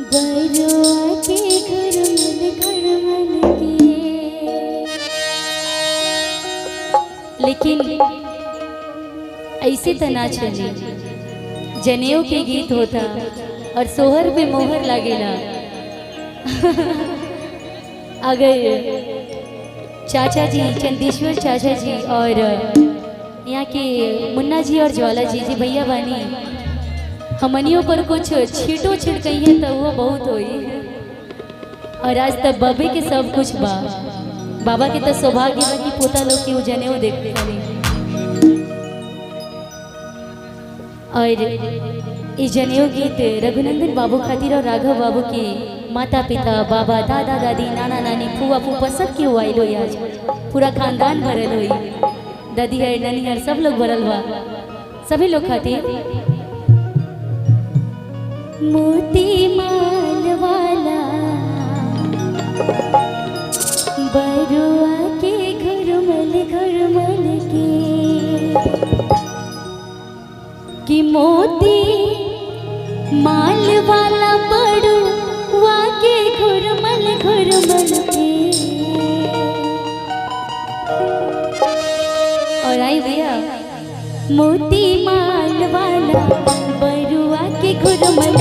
बरुआ के घरमल के। लेकिन ऐसे तो ना चले, जनेऊ के गीत होता और सोहर पे मोहर लागेला। अगर चाचा जी, चंदेश्वर चाचा जी और यहाँ के मुन्ना जी और ज्वाला जी जी भैया बानी, हमनियों पर कुछ छीटो छिड़कई है तो वो बहुत होई। और आज तक बबे के सब कुछ बा, बाबा के तो सौभाग्य बा कि पोता लोग के जनेऊ देखते हैं। और इस जनेऊ गीत रघुनंदन बाबू खातिर और राघव बाबू के माता पिता, बाबा, दादा दादी, नाना नानी, फुआ फूफा सब के हुआ लो। आज पूरा खानदान भरल हुई, दादी है, नानी है, सब लोग भरल बा, सभी लोग खातिर। मोती माल वाला बरुआ के घरमल के, कि मोती माल वाला बरुआ के घरमल के। और आई भैया, मोती माल वाला बरुआ के घरमल